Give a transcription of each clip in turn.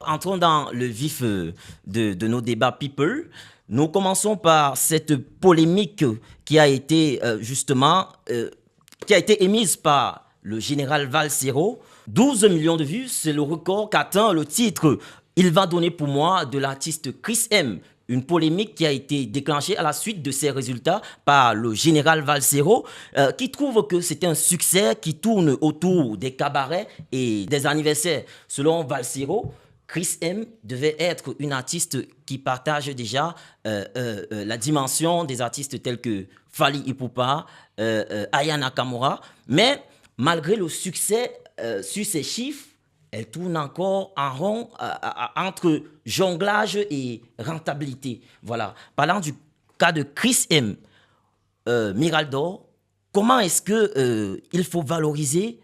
entrons dans le vif de nos débats people. Nous commençons par cette polémique qui a été qui a été émise par le général Valsero. 12 millions de vues, c'est le record qu'atteint le titre « Il va donner pour moi » de l'artiste Chris M. Une polémique qui a été déclenchée à la suite de ces résultats par le général Valsero, qui trouve que c'est un succès qui tourne autour des cabarets et des anniversaires. Selon Valsero, Chris M devait être une artiste qui partage déjà la dimension des artistes tels que Fally Ipupa, Aya Nakamura, mais malgré le succès sur ces chiffres, elle tourne encore en rond entre jonglage et rentabilité. Voilà. Parlant du cas de Chris M, Miraldor, comment est-ce qu'il faut valoriser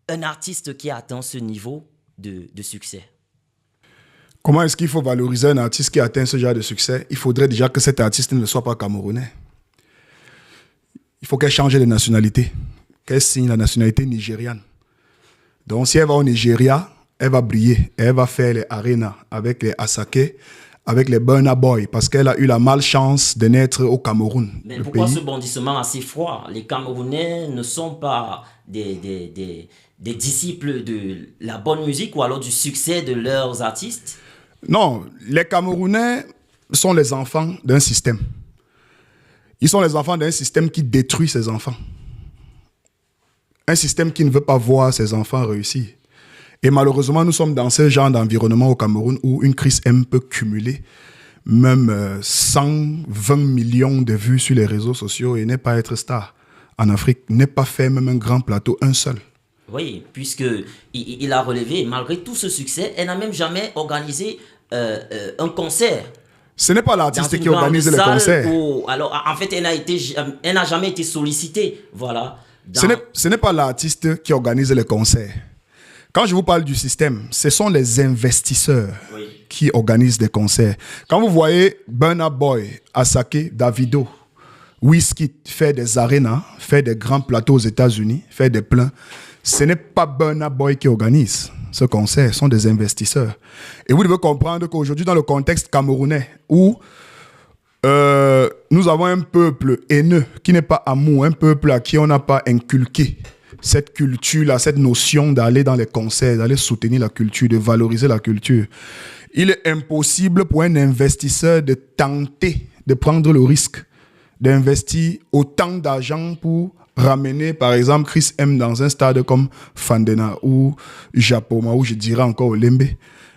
un artiste qui a atteint ce niveau de succès? Comment est-ce qu'il faut valoriser un artiste qui a atteint ce genre de succès? Il faudrait déjà que cet artiste ne soit pas camerounais. Il faut qu'elle change de nationalité, qu'elle signe la nationalité nigériane. Donc, si elle va au Nigeria, elle va briller. Elle va faire les arenas avec les Asake, avec les Burna Boy, parce qu'elle a eu la malchance de naître au Cameroun. Mais pourquoi ce bondissement assez froid? Les Camerounais ne sont pas des disciples de la bonne musique ou alors du succès de leurs artistes? Non, les Camerounais sont les enfants d'un système. Ils sont les enfants d'un système qui détruit ses enfants. Un système qui ne veut pas voir ses enfants réussir. Et malheureusement, nous sommes dans ce genre d'environnement au Cameroun où une Chris M peut cumuler même 120 millions de vues sur les réseaux sociaux et ne pas être star en Afrique, n'est pas faire même un grand plateau, un seul. Oui, puisqu'il a relevé, malgré tout ce succès, elle n'a même jamais organisé un concert. Ce n'est pas l'artiste qui organise les concerts. Alors, en fait, elle n'a jamais été sollicitée. Voilà. Ce n'est pas l'artiste qui organise les concerts. Quand je vous parle du système, ce sont les investisseurs qui organisent des concerts. Quand vous voyez Burna Boy, Asake, Davido, Wizkid faire des arénas, faire des grands plateaux aux États-Unis, faire des pleins, ce n'est pas Burna Boy qui organise ce concert, ce sont des investisseurs. Et vous devez comprendre qu'aujourd'hui, dans le contexte camerounais, où nous avons un peuple haineux qui n'est pas amour, un peuple à qui on n'a pas inculqué cette culture-là, cette notion d'aller dans les concerts, d'aller soutenir la culture, de valoriser la culture. Il est impossible pour un investisseur de tenter de prendre le risque d'investir autant d'argent pour ramener, par exemple, Chris M dans un stade comme Fandena ou Japoma, ou je dirais encore Olembe.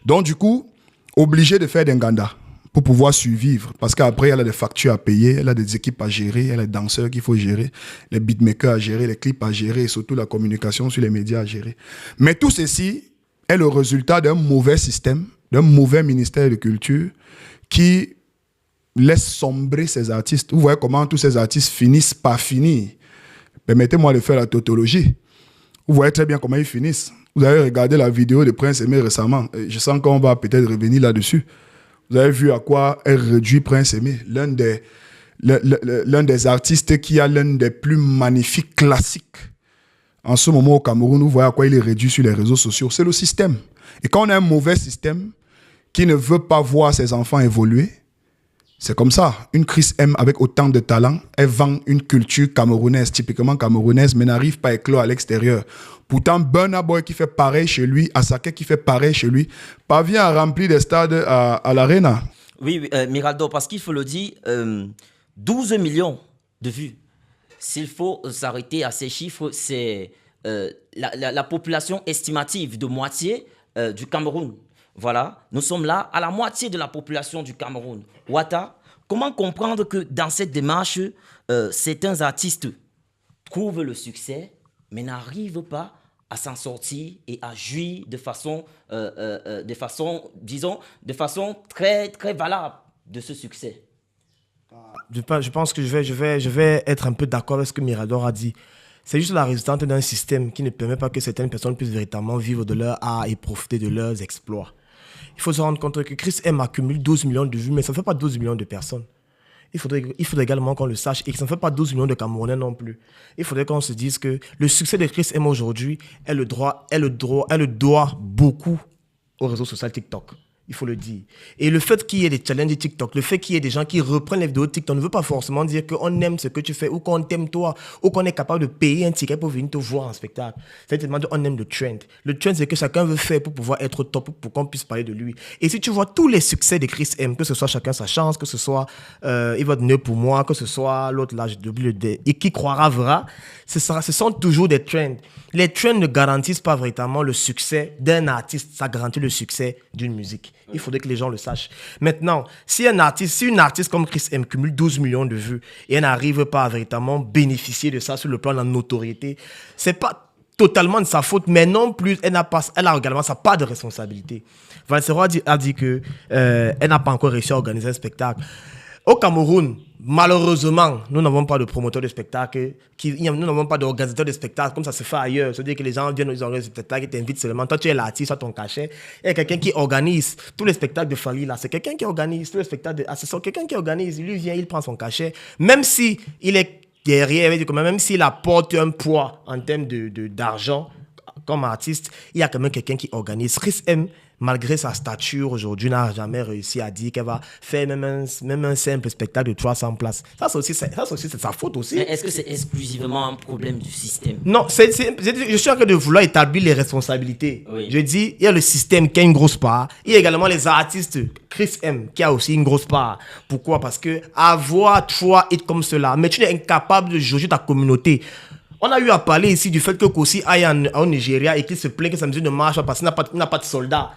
Donc, du coup, obligé de faire des nganda pour pouvoir survivre. Parce qu'après, elle a des factures à payer, elle a des équipes à gérer, elle a des danseurs qu'il faut gérer, les beatmakers à gérer, les clips à gérer et surtout la communication sur les médias à gérer. Mais tout ceci est le résultat d'un mauvais système, d'un mauvais ministère de culture qui laisse sombrer ces artistes. Vous voyez comment tous ces artistes finissent par finir. Permettez-moi de faire la tautologie. Vous voyez très bien comment ils finissent. Vous avez regardé la vidéo de Prince Aimé récemment. Je sens qu'on va peut-être revenir là-dessus. Vous avez vu à quoi est réduit Prince Aimé, l'un des artistes qui a l'un des plus magnifiques classiques. En ce moment au Cameroun, vous voyez à quoi il est réduit sur les réseaux sociaux. C'est le système. Et quand on a un mauvais système qui ne veut pas voir ses enfants évoluer, c'est comme ça. Une Chris M avec autant de talent, elle vend une culture camerounaise, typiquement camerounaise, mais n'arrive pas à éclore à l'extérieur. Pourtant, Burna Boy qui fait pareil chez lui, Asake qui fait pareil chez lui, parvient à remplir des stades à l'Arena. Oui, Miraldo, parce qu'il faut le dire, 12 millions de vues. S'il faut s'arrêter à ces chiffres, c'est la population estimative de moitié du Cameroun. Voilà, nous sommes là à la moitié de la population du Cameroun. Ouattara, comment comprendre que dans cette démarche, certains artistes trouvent le succès, mais n'arrivent pas à s'en sortir et à jouir de façon très, très valable de ce succès? Je pense que je vais être un peu d'accord avec ce que Mirador a dit. C'est juste la résultante d'un système qui ne permet pas que certaines personnes puissent véritablement vivre de leur art et profiter de leurs exploits. Il faut se rendre compte que Chris M accumule 12 millions de vues, mais ça ne fait pas 12 millions de personnes. Il faudrait également qu'on le sache et que ça ne fait pas 12 millions de Camerounais non plus. Il faudrait qu'on se dise que le succès de Chris M aujourd'hui, elle le doit beaucoup au réseau social TikTok. Il faut le dire. Et le fait qu'il y ait des challenges TikTok, le fait qu'il y ait des gens qui reprennent les vidéos TikTok ne veut pas forcément dire qu'on aime ce que tu fais ou qu'on t'aime toi ou qu'on est capable de payer un ticket pour venir te voir en spectacle. C'est tellement on aime le trend. Le trend, c'est que chacun veut faire pour pouvoir être top, pour qu'on puisse parler de lui. Et si tu vois tous les succès de Chris M, que ce soit Chacun sa chance, que ce soit Il va donner pour moi, que ce soit l'autre là, j'ai oublié le dé, et qui croira verra, ce sont toujours des trends. Les trends ne garantissent pas véritablement le succès d'un artiste, ça garantit le succès d'une musique. Il faudrait que les gens le sachent. Maintenant, si une artiste comme Chris M cumule 12 millions de vues et elle n'arrive pas à véritablement bénéficier de ça sur le plan de la notoriété, c'est pas totalement de sa faute, mais non plus, elle a également sa part de responsabilité. Valsero a dit que elle n'a pas encore réussi à organiser un spectacle. Au Cameroun, malheureusement, nous n'avons pas de promoteurs de spectacles, nous n'avons pas d'organisateurs de spectacles comme ça se fait ailleurs. C'est-à-dire que les gens viennent, ils organisent des spectacles, ils t'invitent seulement. Toi, tu es l'artiste, tu as ton cachet. Il y a quelqu'un qui organise tous les spectacles de Fally, là. C'est quelqu'un qui organise tous les spectacles c'est quelqu'un qui organise. Lui vient, il prend son cachet. Même si il est derrière, même s'il apporte un poids en termes d'argent comme artiste, il y a quand même quelqu'un qui organise. Chris M, malgré sa stature aujourd'hui, n'a jamais réussi à dire qu'elle va faire même un simple spectacle de 300 places. Ça, c'est sa faute aussi. Mais est-ce que c'est exclusivement un problème du système? Non, je suis en train de vouloir établir les responsabilités. Oui. Je dis, il y a le système qui a une grosse part. Il y a également les artistes, Chris M, qui a aussi une grosse part. Pourquoi? Parce que avoir 3 hits comme cela, mais tu es incapable de jauger ta communauté. On a eu à parler ici du fait que Kosi aille au Nigeria et qu'il se plaint que sa musique ne marche pas parce qu'il n'a pas de soldats.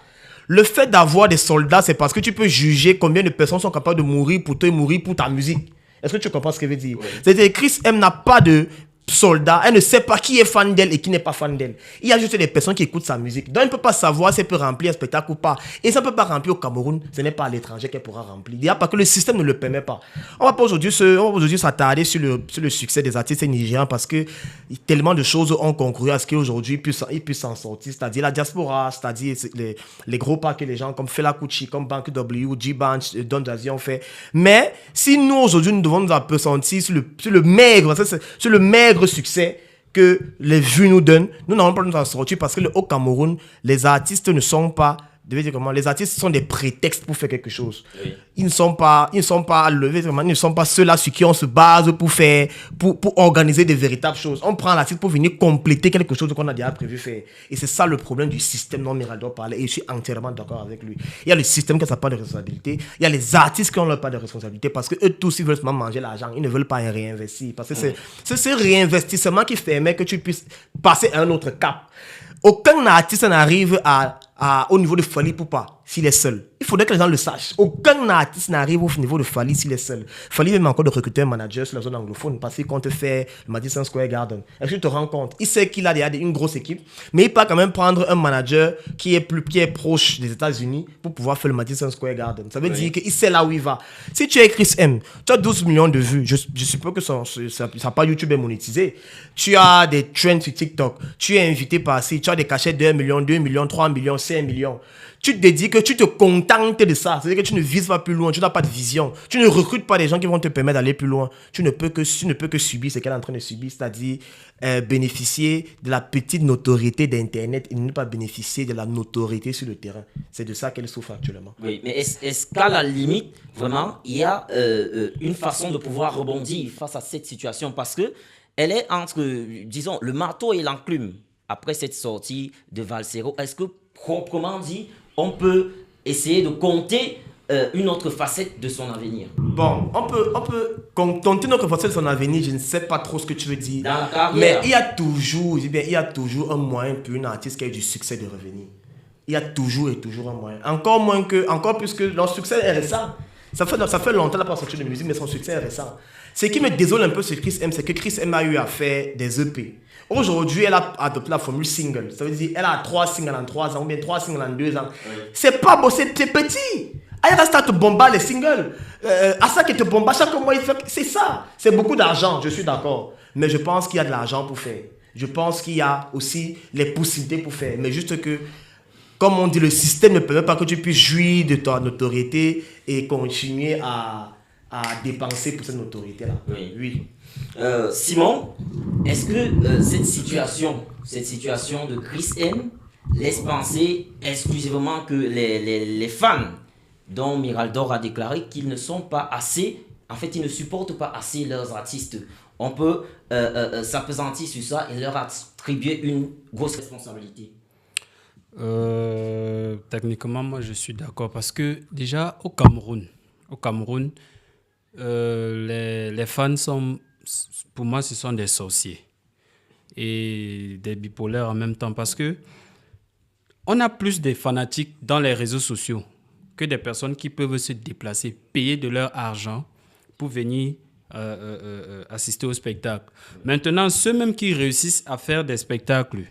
Le fait d'avoir des soldats, c'est parce que tu peux juger combien de personnes sont capables de mourir pour toi et mourir pour ta musique. Est-ce que tu comprends ce que je veux dire? Oui. C'est-à-dire que Chris M n'a pas de soldats, elle ne sait pas qui est fan d'elle et qui n'est pas fan d'elle. Il y a juste des personnes qui écoutent sa musique. Donc elle ne peut pas savoir si elle peut remplir un spectacle ou pas. Et ça ne peut pas remplir au Cameroun, ce n'est pas à l'étranger qu'elle pourra remplir. Il n'y a pas que le système ne le permet pas. On va pas aujourd'hui s'attarder sur le succès des artistes nigérians parce que tellement de choses ont concouru à ce qu'aujourd'hui ils puissent s'en sortir. C'est-à-dire la diaspora, c'est-à-dire les gros pas que les gens comme Fela Kuti, comme Bank W, G-Bunch, Don Jazzy ont fait. Mais si nous aujourd'hui nous devons nous appesantir sur le maigre succès que les vues nous donnent, nous n'allons pas nous en sortir parce que au Cameroun, les artistes ne sont pas, les artistes sont des prétextes pour faire quelque chose. Oui. Ils ne sont pas ceux-là sur qui on se base pour organiser des véritables choses. On prend l'artiste pour venir compléter quelque chose qu'on a déjà prévu faire. Et c'est ça le problème du système dont Mirador parlait. Et je suis entièrement d'accord avec lui. Il y a le système qui n'a pas de responsabilité. Il y a les artistes qui n'ont pas de responsabilité parce qu'eux tous, ils veulent seulement manger l'argent. Ils ne veulent pas un réinvestir. Parce que c'est ce réinvestissement qui permet que tu puisses passer à un autre cap. Aucun artiste n'arrive au niveau de Fally Ipupa s'il est seul. Il faudrait que les gens le sachent. Aucun artiste n'arrive au niveau de Fally s'il est seul. Fally même encore de recruter un manager sur la zone anglophone parce qu'il compte faire le Madison Square Garden. Est-ce que tu te rends compte? Il sait qu'il a déjà une grosse équipe, mais il peut quand même prendre un manager qui est proche des États-Unis pour pouvoir faire le Madison Square Garden. Ça veut dire qu'il sait là où il va. Si tu es Chris M, tu as 12 millions de vues. Je suppose que ça pas YouTube est monétisé. Tu as des trends sur TikTok. Tu es invité par-ci. Tu as des cachets de 1 million, 2 millions, 3 millions, 5 millions. Tu te dis que tu te contentes de ça. C'est-à-dire que tu ne vises pas plus loin. Tu n'as pas de vision. Tu ne recrutes pas des gens qui vont te permettre d'aller plus loin. Tu ne peux que subir ce qu'elle est en train de subir. C'est-à-dire bénéficier de la petite notoriété d'Internet et ne pas bénéficier de la notoriété sur le terrain. C'est de ça qu'elle souffre actuellement. Oui, mais est-ce qu'à la limite, vraiment, il y a une façon de pouvoir rebondir face à cette situation? Parce que elle est entre, disons, le marteau et l'enclume. Après cette sortie de Valsero, est-ce que, proprement dit, on peut essayer de compter une autre facette de son avenir? Bon, on peut compter une autre facette de son avenir, je ne sais pas trop ce que tu veux dire. Dans la carrière. Mais il y a toujours un moyen pour une artiste qui a eu du succès de revenir. Il y a toujours un moyen. Encore plus que leur succès est récent. Ça fait longtemps qu'elle n'a pas sorti de musique, mais son succès est récent. Ce qui me désole un peu sur Chris M, c'est que Chris M a eu à faire des EP. Aujourd'hui, elle a adopté la formule single. Ça veut dire qu'elle a 3 singles en 3 ans ou bien 3 singles en 2 ans. Oui. C'est pas beau, c'est petit. Elle reste à te bombarder les singles. À ça qu'elle te bombarde chaque mois, c'est ça. C'est beaucoup d'argent, je suis d'accord. Mais je pense qu'il y a de l'argent pour faire. Je pense qu'il y a aussi les possibilités pour faire. Mais juste que, comme on dit, le système ne permet pas que tu puisses jouir de ta notoriété et continuer à dépenser pour cette notoriété-là. Oui. Simon, est-ce que cette situation de Chris M laisse penser exclusivement que les fans dont Miraldor a déclaré qu'ils ne sont pas assez, en fait, ils ne supportent pas assez leurs artistes. On peut s'appesantir sur ça et leur attribuer une grosse responsabilité. Techniquement, moi, je suis d'accord parce que déjà, au Cameroun, les fans sont, pour moi, ce sont des sorciers et des bipolaires en même temps parce que on a plus de fanatiques dans les réseaux sociaux que des personnes qui peuvent se déplacer, payer de leur argent pour venir assister au spectacle. Maintenant, ceux même qui réussissent à faire des spectacles,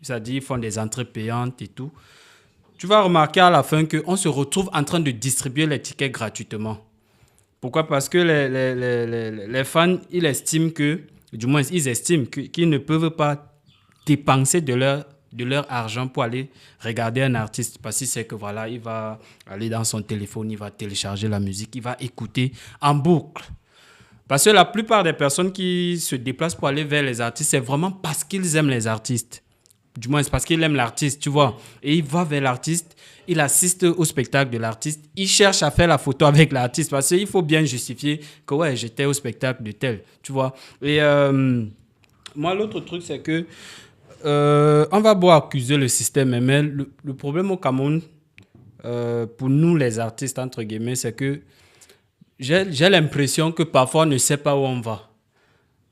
c'est-à-dire ils font des entrées payantes et tout, tu vas remarquer à la fin qu'on se retrouve en train de distribuer les tickets gratuitement. Pourquoi? Parce que les fans, ils estiment qu'ils ne peuvent pas dépenser de leur argent pour aller regarder un artiste. Parce qu'ils savent que voilà, il va aller dans son téléphone, il va télécharger la musique, il va écouter en boucle. Parce que la plupart des personnes qui se déplacent pour aller vers les artistes, c'est vraiment parce qu'ils aiment les artistes. Du moins, c'est parce qu'il aime l'artiste, tu vois. Et il va vers l'artiste, il assiste au spectacle de l'artiste, il cherche à faire la photo avec l'artiste parce qu'il faut bien justifier que ouais, j'étais au spectacle de tel, tu vois. Et moi, l'autre truc, c'est que on va beau accuser le système, mais le problème au Cameroun, pour nous les artistes, entre guillemets, c'est que j'ai l'impression que parfois on ne sait pas où on va.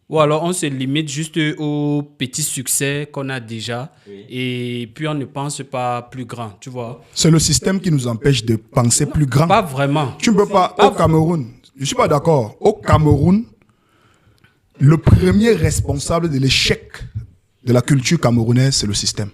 Ou alors on se limite juste aux petits succès qu'on a déjà et puis on ne pense pas plus grand, tu vois. C'est le système qui nous empêche de penser plus grand. Pas vraiment. Tu ne peux pas, au Cameroun, je ne suis pas d'accord, au Cameroun, le premier responsable de l'échec de la culture camerounaise, c'est le système.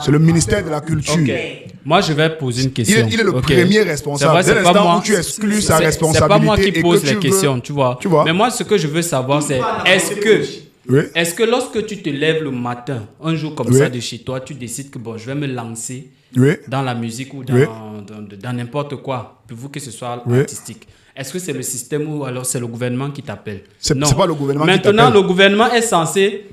C'est le ministère de la Culture. Okay. Moi, je vais poser une question. Il est le premier responsable. Dès l'instant où tu exclus sa responsabilité. C'est pas moi qui pose les questions, tu vois. Mais moi, ce que je veux savoir, c'est est-ce que lorsque tu te lèves le matin, un jour comme ça de chez toi, tu décides que bon, je vais me lancer dans la musique ou dans n'importe quoi, pour vous que ce soit artistique. Est-ce que c'est le système ou alors c'est le gouvernement qui t'appelle? C'est pas le gouvernement qui t'appelle. Maintenant, le gouvernement est censé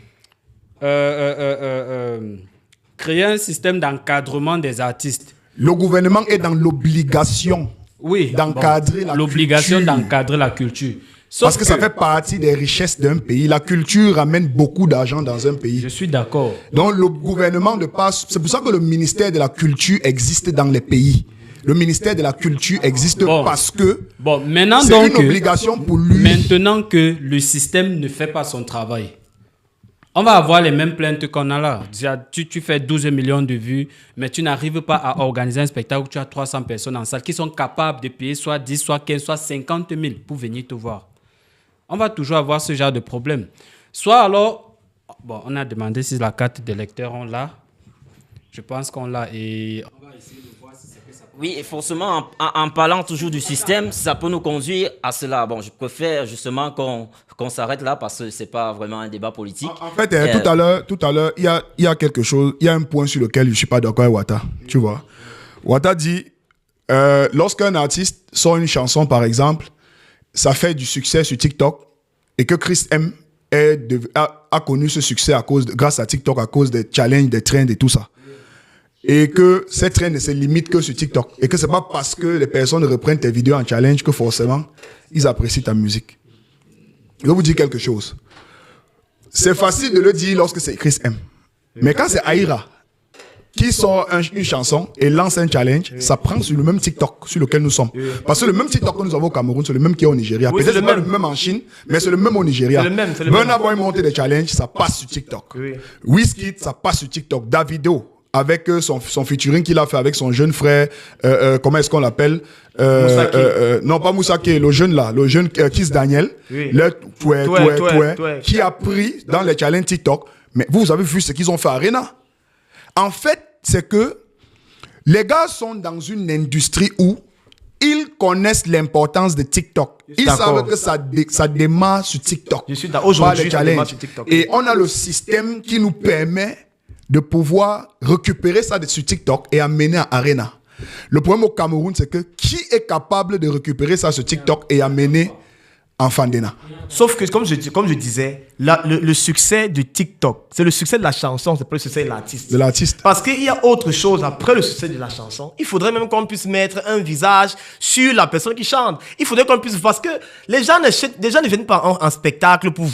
créer un système d'encadrement des artistes. Le gouvernement est dans l'obligation d'encadrer la culture. L'obligation d'encadrer la culture. Parce que ça fait partie des richesses d'un pays. La culture ramène beaucoup d'argent dans un pays. Je suis d'accord. Donc le gouvernement ne passe... C'est pour ça que le ministère de la Culture existe dans les pays. Le ministère de la Culture existe parce que maintenant c'est une obligation pour lui. Maintenant que le système ne fait pas son travail, on va avoir les mêmes plaintes qu'on a là. Tu fais 12 millions de vues, mais tu n'arrives pas à organiser un spectacle où tu as 300 personnes en salle qui sont capables de payer soit 10, soit 15, soit 50 000 pour venir te voir. On va toujours avoir ce genre de problème. Soit alors, on a demandé si la carte d'électeur, on l'a. Je pense qu'on l'a et on va essayer de voir si c'est que ça peut... Oui, et forcément, en parlant toujours du système, ça peut nous conduire à cela. Bon, je préfère justement qu'on s'arrête là parce que ce n'est pas vraiment un débat politique. En fait, tout à l'heure, il y a quelque chose, il y a un point sur lequel je ne suis pas d'accord avec Wata. Tu vois, Wata dit, lorsqu'un artiste sort une chanson, par exemple, ça fait du succès sur TikTok et que Chris M a connu ce succès grâce à TikTok à cause des challenges, des trends et tout ça. Et que ces trends ne se limitent que sur TikTok. Et que ce n'est pas parce que les personnes reprennent tes vidéos en challenge que forcément, ils apprécient ta musique. Je vais vous dire quelque chose. C'est facile de le dire lorsque c'est Chris M. Mais quand c'est Aïra qui sort une chanson et lance un challenge, ça prend sur le même TikTok sur lequel nous sommes. Parce que le même TikTok que nous avons au Cameroun, c'est le même qui est au Nigeria. Peut-être c'est pas le même en Chine, mais c'est le même au Nigeria. Burna Boy monte des challenges, ça passe sur TikTok. Wizkid, ça passe sur TikTok. Davido, avec son featuring qu'il a fait avec son jeune frère, comment est-ce qu'on l'appelle non, pas Moussaki, le jeune Kiss Daniel, qui a pris dans les challenges TikTok. Mais vous avez vu ce qu'ils ont fait à Arena. En fait, c'est que les gars sont dans une industrie où ils connaissent l'importance de TikTok. Ils savent que ça démarre sur TikTok. Je suis aujourd'hui, ça démarre sur TikTok. Et on a le système qui nous permet de pouvoir récupérer ça sur TikTok et amener à Arena. Le problème au Cameroun, c'est que qui est capable de récupérer ça sur TikTok et amener en Fandena. Sauf que, comme je disais, le succès de TikTok, c'est le succès de la chanson, c'est pas le succès de l'artiste. De l'artiste. Parce qu'il y a autre chose après le succès de la chanson. Il faudrait même qu'on puisse mettre un visage sur la personne qui chante. Il faudrait qu'on puisse... Parce que les gens ne viennent pas en spectacle pour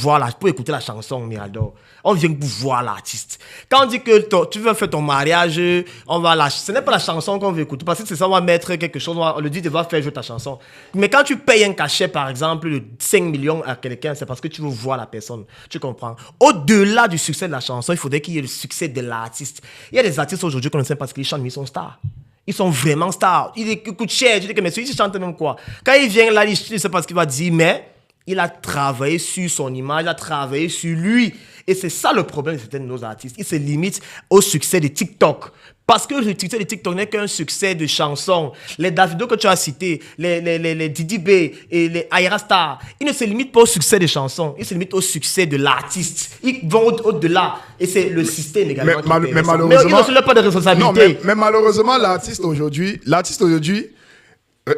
écouter la chanson, Mirador. On vient pour voir l'artiste. Quand on dit que tu veux faire ton mariage, ce n'est pas la chanson qu'on veut écouter. Parce que c'est ça, on va mettre quelque chose, le dit, va faire jouer ta chanson. Mais quand tu payes un cachet, par exemple, de 5 millions à quelqu'un, c'est parce que tu veux voir la personne. Tu comprends? Au-delà du succès de la chanson, il faudrait qu'il y ait le succès de l'artiste. Il y a des artistes aujourd'hui qu'on ne sait pas parce qu'ils chantent, mais ils sont stars. Ils sont vraiment stars. Ils coûtent cher. Tu dis que mais celui-ci chante même quoi? Quand il vient là, il ne sait pas ce qu'il va dire, mais il a travaillé sur son image, il a travaillé sur lui. Et c'est ça le problème de certains de nos artistes. Ils se limitent au succès de TikTok. Parce que le succès de TikTok n'est qu'un succès de chansons. Les Davido que tu as cités, les Didi B et les Ayra Star, ils ne se limitent pas au succès des chansons. Ils se limitent au succès de l'artiste. Ils vont au-delà. Et c'est le système également. Mais malheureusement... ils n'ont pas de responsabilité. Non, mais malheureusement, l'artiste aujourd'hui,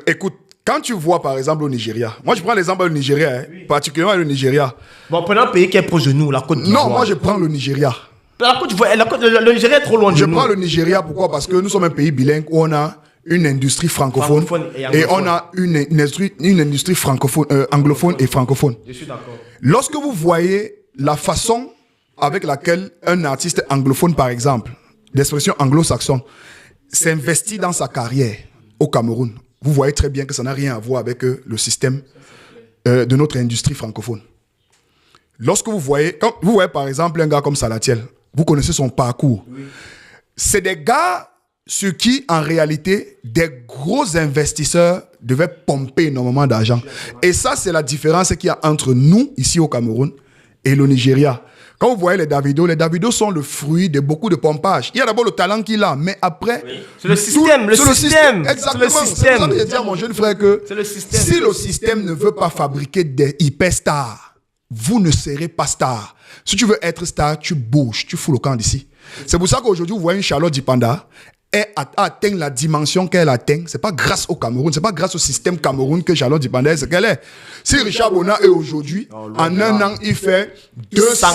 écoute, quand tu vois par exemple au Nigeria, moi je prends l'exemple du Nigeria, particulièrement le Nigeria. Bon, prenons un pays qui est proche de nous, la Côte d'Ivoire. Non, moi je prends le Nigeria. La Côte d'Ivoire, le Nigeria est trop loin de nous. Je prends le Nigeria, pourquoi? Parce que nous sommes un pays bilingue où on a une industrie francophone et on a une industrie francophone, anglophone et francophone. Je suis d'accord. Lorsque vous voyez la façon avec laquelle un artiste anglophone, par exemple, d'expression anglo-saxonne, s'investit dans sa carrière au Cameroun, vous voyez très bien que ça n'a rien à voir avec le système de notre industrie francophone. Lorsque vous voyez par exemple un gars comme Salatiel, vous connaissez son parcours. Oui. C'est des gars sur qui, en réalité, des gros investisseurs devaient pomper énormément d'argent. Et ça, c'est la différence qu'il y a entre nous, ici au Cameroun, et le Nigeria. Quand vous voyez les Davido sont le fruit de beaucoup de pompage. Il y a d'abord le talent qu'il a, mais après... Oui. C'est le système, le système. Exactement. C'est pour ça que je dis à mon jeune frère que si le système ne veut pas fabriquer des hyperstars, vous ne serez pas star. Si tu veux être star, tu bouges, tu fous le camp d'ici. C'est pour ça qu'aujourd'hui, vous voyez une Charlotte Dipanda, elle atteint la dimension qu'elle atteint. C'est pas grâce au Cameroun, c'est pas grâce au système Cameroun que Charlotte Dipanda est ce qu'elle est. Si Richard Bona est aujourd'hui, en un an, il fait 200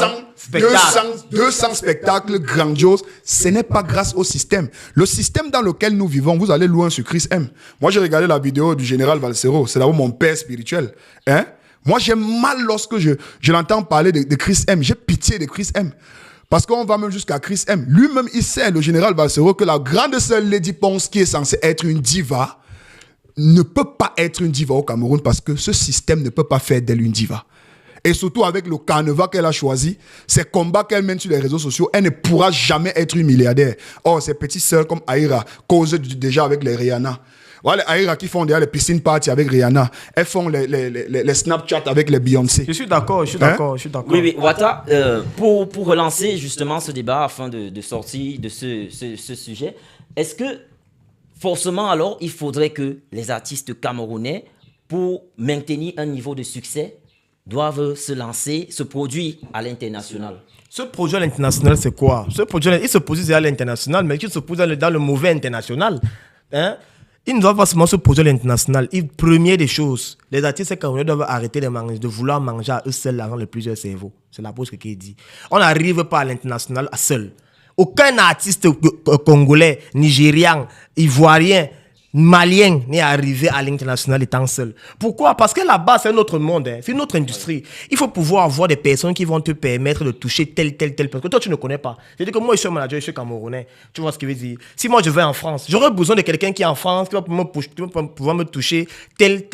spectacles grandioses, ce n'est pas grâce au système. Le système dans lequel nous vivons, vous allez loin sur Chris M. Moi, j'ai regardé la vidéo du général Valsero, c'est d'abord mon père spirituel. Hein? Moi, j'ai mal lorsque je l'entends parler de Chris M. J'ai pitié de Chris M. Parce qu'on va même jusqu'à Chris M. Lui-même, il sait, le général Valsero, que la grande sœur Lady Ponce, qui est censée être une diva, ne peut pas être une diva au Cameroun parce que ce système ne peut pas faire d'elle une diva. Et surtout avec le carnaval qu'elle a choisi, ces combats qu'elle mène sur les réseaux sociaux, elle ne pourra jamais être une milliardaire. Or, ses petites sœurs comme Aïra causent déjà avec les Rihanna. Voilà, les Aïra qui font déjà les piscine party avec Rihanna. Elles font les Snapchat avec les Beyoncé. Je suis d'accord, je suis d'accord. Oui, Wata, pour relancer justement ce débat afin de sortir de ce sujet, est-ce que forcément alors il faudrait que les artistes camerounais, pour maintenir un niveau de succès, doivent se lancer, se produire à l'international? Ce projet à l'international, c'est quoi? Ce projet, il se produit à l'international, mais il se produit dans le mauvais international. Hein? Ils ne doivent pas seulement se poser à l'international. Premier des choses, les artistes camerounais doivent arrêter de vouloir manger à eux seuls l'argent de plusieurs cerveaux. C'est la pause qui dit. On n'arrive pas à l'international à seul. Aucun artiste congolais, nigérian, ivoirien, malien n'est arrivé à l'international étant seul. Pourquoi? Parce que là-bas, c'est un autre monde, hein. C'est une autre industrie. Il faut pouvoir avoir des personnes qui vont te permettre de toucher tel. Parce que toi, tu ne connais pas. C'est-à-dire que moi, je suis un manager, je suis camerounais. Tu vois ce que je veux dire? Si moi, je vais en France, j'aurais besoin de quelqu'un qui est en France, qui va pouvoir me toucher tel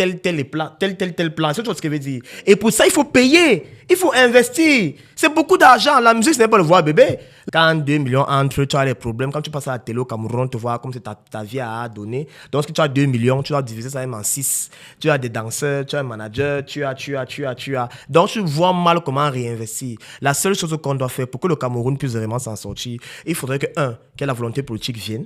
plan. Tu vois ce que je veux dire? Et pour ça, il faut payer. Il faut investir. C'est beaucoup d'argent. La musique, ce n'est pas le voir bébé. Quand 2 millions entrent, tu as des problèmes. Quand tu passes à la télé au Cameroun, tu vois comme c'est ta vie à donner. Donc, si tu as 2 millions, tu dois diviser ça même en 6. Tu as des danseurs, tu as un manager, tu as. Donc, tu vois mal comment réinvestir. La seule chose qu'on doit faire pour que le Cameroun puisse vraiment s'en sortir, il faudrait que, que la volonté politique vienne.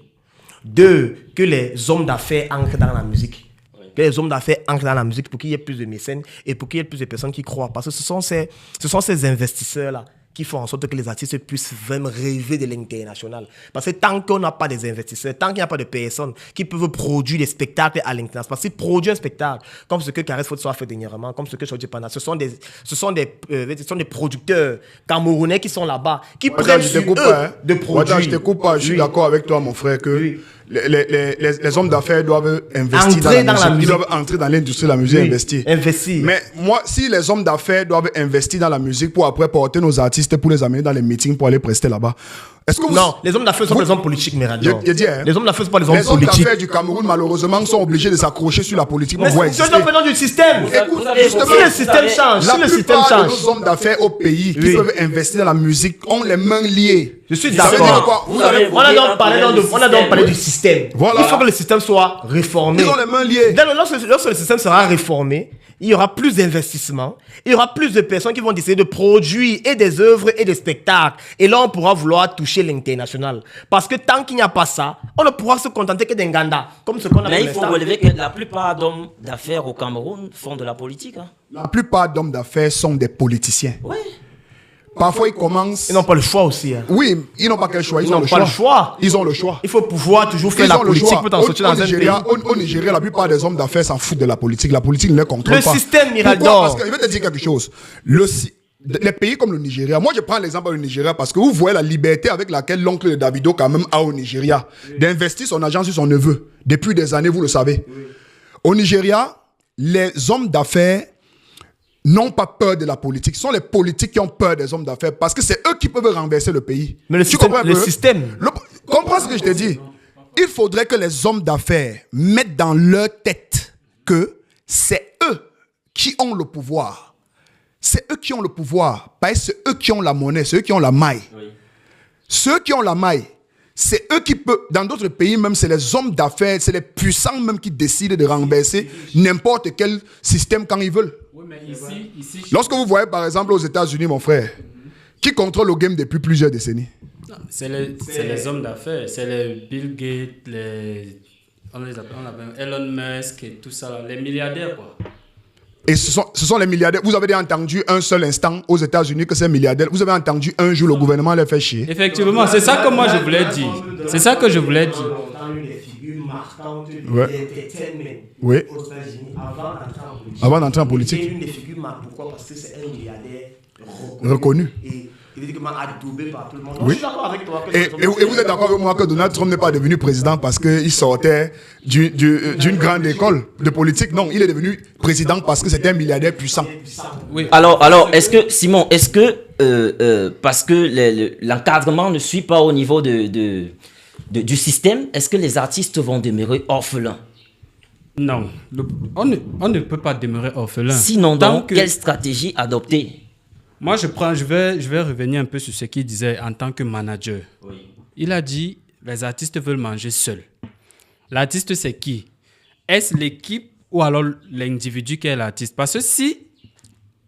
2, que les hommes d'affaires entrent dans la musique. Que les hommes d'affaires entrent dans la musique pour qu'il y ait plus de mécènes et pour qu'il y ait plus de personnes qui croient. Parce que ce sont ces investisseurs-là qui font en sorte que les artistes puissent vraiment rêver de l'international. Parce que tant qu'on n'a pas des investisseurs, tant qu'il n'y a pas de personnes qui peuvent produire des spectacles à l'international, parce qu'ils produisent un spectacle, comme ce que Caresse Foto a fait dernièrement, comme ce que Chodji Pana, ce sont des producteurs camerounais qui sont là-bas, qui prennent sur eux de produire. Je te coupe pas, je suis d'accord avec toi, mon frère, que les hommes d'affaires doivent investir dans la musique. Ils doivent entrer dans l'industrie de la musique, investir. Mais moi, si les hommes d'affaires doivent investir dans la musique pour après porter nos artistes, pour les amener dans les meetings, pour aller prester là-bas, est-ce que non, les hommes d'affaires sont les hommes politiques, Mirador. Les hommes d'affaires sont pas les hommes politiques. Les hommes d'affaires du Cameroun, malheureusement, sont obligés de s'accrocher sur la politique pour pouvoir exister. C'est le phénomène du système. Si le système change, la plupart de nos hommes d'affaires au pays qui peuvent investir dans la musique ont les mains liées. Je suis d'accord. On a donc parlé du système. Voilà. Il faut que le système soit réformé. Ils ont les mains liées. Lorsque le système sera réformé, il y aura plus d'investissements, il y aura plus de personnes qui vont décider de produire et des œuvres et des spectacles. Et là, on pourra vouloir toucher l'international. Parce que tant qu'il n'y a pas ça, on ne pourra se contenter que d'Nganda, comme ce qu'on a. Mais il faut relever que la plupart d'hommes d'affaires au Cameroun font de la politique. Hein. La plupart d'hommes d'affaires sont des politiciens. Oui. Parfois, ils commencent... Ils n'ont pas le choix aussi. Hein. Oui, ils n'ont pas quel choix. Ils n'ont pas le choix. Ils ont le choix. Il faut pouvoir toujours faire la politique pour t'en sortir dans un pays. Au Nigeria, la plupart des hommes d'affaires s'en foutent de la politique. La politique ne les contrôle pas. Le système Mirador. Pourquoi? Parce que je vais te dire quelque chose. Les pays comme le Nigeria, moi je prends l'exemple du Nigeria parce que vous voyez la liberté avec laquelle l'oncle de Davido quand même a au Nigeria d'investir son argent sur son neveu. Depuis des années, vous le savez. Au Nigeria, les hommes d'affaires n'ont pas peur de la politique. Ce sont les politiques qui ont peur des hommes d'affaires parce que c'est eux qui peuvent renverser le pays. Mais le système... Comprends ce que je te dis? Il faudrait que les hommes d'affaires mettent dans leur tête que c'est eux qui ont le pouvoir. C'est eux qui ont le pouvoir. Pas c'est eux qui ont la monnaie, c'est eux qui ont la maille. Oui. Ceux qui ont la maille, c'est eux qui peuvent... Dans d'autres pays même, c'est les hommes d'affaires, c'est les puissants même qui décident de renverser n'importe quel système quand ils veulent. Oui, mais ici, lorsque vous voyez par exemple aux États-Unis, mon frère, qui contrôle le game depuis plusieurs décennies? C'est les hommes d'affaires, c'est les Bill Gates, on les appelle Elon Musk et tout ça, là, les milliardaires quoi. Et ce sont les milliardaires. Vous avez déjà entendu un seul instant aux États-Unis que c'est milliardaire. Vous avez entendu un jour le gouvernement les fait chier. Effectivement, c'est ça que moi je voulais dire. C'est ça que je voulais dire. Oui. Avant d'entrer en politique. C'est une des figures marquantes. Pourquoi? Parce que c'est un milliardaire reconnu. Et évidemment adoubé par tout le monde. Oui. Je suis d'accord avec toi. Et vous êtes d'accord avec moi que Donald Trump n'est pas devenu président parce qu'il sortait d'une grande école de politique? Non, il est devenu président parce que c'était un milliardaire puissant. Oui. Alors est-ce que, Simon, parce que l'encadrement ne suit pas au niveau du système, est-ce que les artistes vont demeurer orphelins? Non, on ne peut pas demeurer orphelin. Sinon, donc, quelle stratégie adopter? Moi, je vais revenir un peu sur ce qu'il disait en tant que manager. Oui. Il a dit, les artistes veulent manger seuls. L'artiste, c'est qui? Est-ce l'équipe ou alors l'individu qui est l'artiste? Parce que si,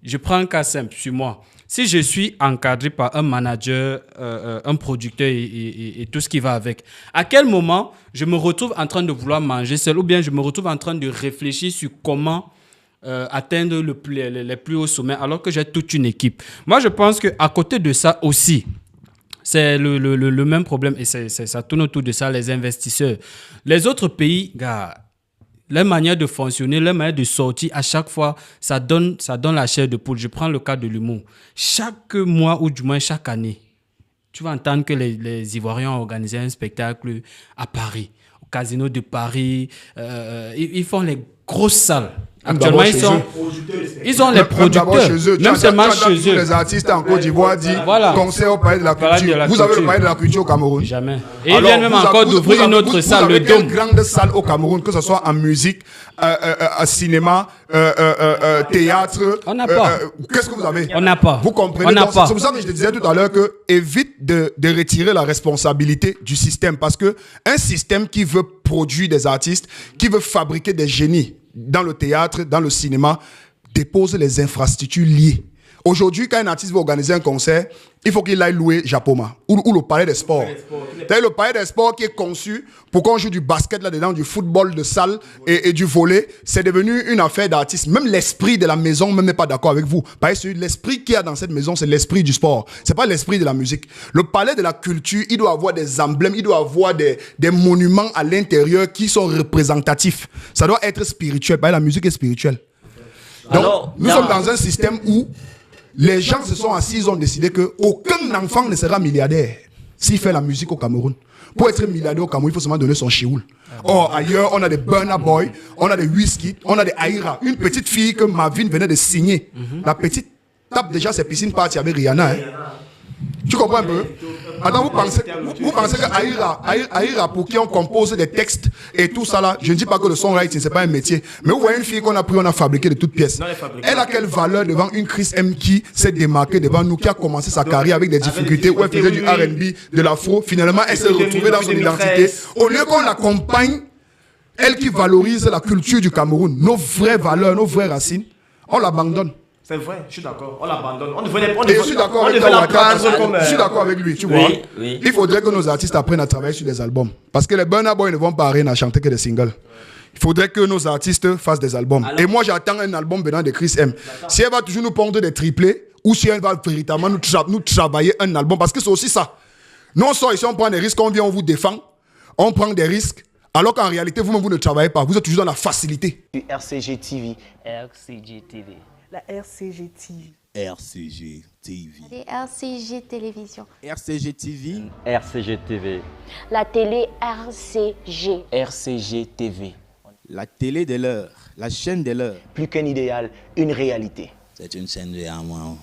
je prends un cas simple sur moi, si je suis encadré par un manager, un producteur et tout ce qui va avec, à quel moment je me retrouve en train de vouloir manger seul ou bien je me retrouve en train de réfléchir sur comment atteindre les plus hauts sommets alors que j'ai toute une équipe. Moi, je pense qu'à côté de ça aussi, c'est le même problème et ça tourne autour de ça, les investisseurs. Les autres pays, gars, leur manière de fonctionner, leur manière de sortir, à chaque fois, ça donne la chair de poule. Je prends le cas de l'humour. Chaque mois ou du moins chaque année, tu vas entendre que les Ivoiriens ont organisé un spectacle à Paris, au Casino de Paris. Ils font les grosses salles. Actuellement, ils ont les producteurs. Même seulement chez eux. Les artistes en Côte d'Ivoire disent concert au Palais de la Culture. Vous avez le Palais de la Culture au Cameroun? Jamais. Et ils viennent même encore d'ouvrir une autre salle, le Dôme. Une grande salle au Cameroun, que ce soit en musique, cinéma, théâtre. On n'a pas. Qu'est-ce que vous avez? On n'a pas. Vous comprenez? C'est pour ça que je te disais tout à l'heure que évite de retirer la responsabilité du système. Parce que un système qui veut produire des artistes, qui veut fabriquer des génies, dans le théâtre, dans le cinéma, dépose les infrastructures liées. Aujourd'hui, quand un artiste veut organiser un concert, il faut qu'il aille louer Japoma ou le palais des sports. C'est le palais des sports qui est conçu pour qu'on joue du basket là-dedans, du football de salle et du volley. C'est devenu une affaire d'artiste. Même l'esprit de la maison même n'est pas d'accord avec vous. Parce que l'esprit qu'il y a dans cette maison, c'est l'esprit du sport. C'est pas l'esprit de la musique. Le palais de la culture, il doit avoir des emblèmes, il doit avoir des monuments à l'intérieur qui sont représentatifs. Ça doit être spirituel. Parce que la musique est spirituelle. Donc, Alors, nous sommes dans un système où les gens se sont assis, ils ont décidé qu'aucun enfant ne sera milliardaire s'il fait la musique au Cameroun. Pour être milliardaire au Cameroun, il faut seulement donner son chioul. Or, ailleurs, on a des Burna Boy, on a des Whisky, on a des Aïra. Une petite fille que Marvin venait de signer. La petite tape déjà ses piscines parties avec Rihanna. Hein. Tu comprends un peu? Attends, vous pensez que Aïra, pour qui on compose des textes et tout ça là, je ne dis pas que le songwriting, c'est pas un métier. Mais vous voyez une fille qu'on a pris, on a fabriqué de toutes pièces. Elle a quelle valeur devant une Chris M qui s'est démarquée devant nous, qui a commencé sa carrière avec des difficultés, où elle faisait du R&B, de l'afro. Finalement, elle s'est retrouvée dans son identité. Au lieu qu'on l'accompagne, elle qui valorise la culture du Cameroun, nos vraies valeurs, nos vraies racines, on l'abandonne. C'est vrai, je suis d'accord. On l'abandonne. Et je suis d'accord avec je suis d'accord avec lui, tu vois. Oui. Il faudrait que nos artistes apprennent à travailler sur des albums. Parce que les Burna Boy ne vont pas arrêter à chanter que des singles. Il faudrait que nos artistes fassent des albums. Et moi, j'attends un album venant de Chris M. Si elle va toujours nous pondre des triplés, ou si elle va véritablement nous travailler un album. Parce que c'est aussi ça. Nous, on sort ici, on prend des risques, on vient, on vous défend. On prend des risques. Alors qu'en réalité, vous-même, vous ne travaillez pas. Vous êtes toujours dans la facilité. RCG TV. RCG TV. La RCG TV. RCG TV. Les RCG Télévision. RCG TV. RCG TV. La télé RCG. RCG TV. La télé de l'heure, la chaîne de l'heure. Plus qu'un idéal, une réalité. C'est une chaîne de moi.